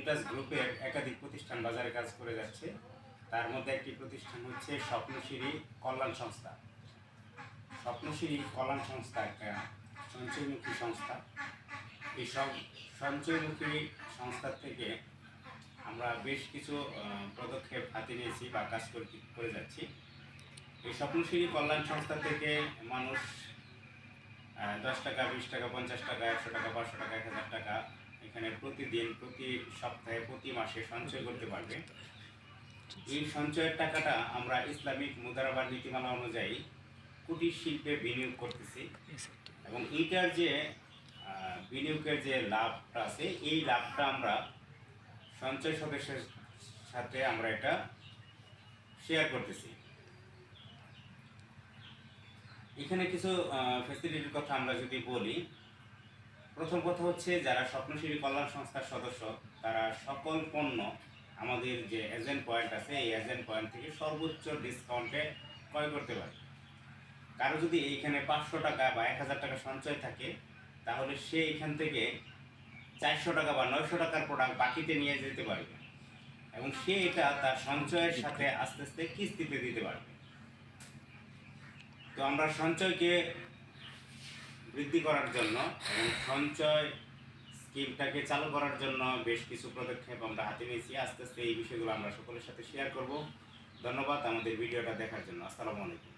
ইমতাজ গ্রুপের একাধিক প্রতিষ্ঠান বাজারে কাজ করে যাচ্ছে। তার মধ্যে একটি প্রতিষ্ঠান হচ্ছে স্বপ্নশ্রী কল্যাণ সংস্থা। স্বপ্নশ্রী কল্যাণ সংস্থা একটা সঞ্চয়মুখী সংস্থা। এই সব সঞ্চয়মুখী সংস্থার থেকে আমরা বেশ কিছু পদক্ষেপ হাতে নিয়েছি বা কাজ করে যাচ্ছি। এই স্বপ্নশ্রী কল্যাণ সংস্থা থেকে মানুষ 10 টাকা, 20 টাকা, 50 টাকা, 100 টাকা, 500 টাকা, 1000 টাকা এখানে প্রতিদিন, প্রতি সপ্তাহে, প্রতি মাসে সঞ্চয় করতে পারবে। এই সঞ্চয়ের টাকাটা আমরা ইসলামিক মুদারাবার নীতিমালা অনুযায়ী কুটির শিল্পে বিনিয়োগ করতেছি এবং এইটার যে বিনিয়োগের যে লাভটা আছে এই লাভটা আমরা সঞ্চয় সদস্যের সাথে আমরা এটা শেয়ার করতেছি। এখানে কিছু ফ্যাসিলিটির কথা আমরা যদি বলি, প্রথম কথা হচ্ছে যারা স্বপ্নশ্রী কল্যাণ সংস্থার সদস্য তারা সকল পণ্য আমাদের যে এজেন্ট পয়েন্ট আছে এই এজেন্ট পয়েন্ট থেকে সর্বোচ্চ ডিসকাউন্টে ক্রয় করতে পারে। কারো যদি এইখানে 500 টাকা বা 1000 টাকা সঞ্চয় থাকে তাহলে সে এখান থেকে 400 টাকা বা 900 টাকার প্রোডাক্ট বাকিতে নিয়ে যেতে পারবে এবং সে এটা তার সঞ্চয়ের সাথে আস্তে আস্তে কিস্তিতে দিতে পারবে। তো আমরা সঞ্চয়কে বৃদ্ধি করার জন্য এবং সঞ্চয় স্কিমটাকে চালু করার জন্য বেশ কিছু পদক্ষেপ আমরা হাতে নিয়েছি। আস্তে আস্তে এই বিষয়গুলো আমরা সকলের সাথে শেয়ার করব। ধন্যবাদ আমাদের ভিডিওটা দেখার জন্য। আসসালামু আলাইকুম।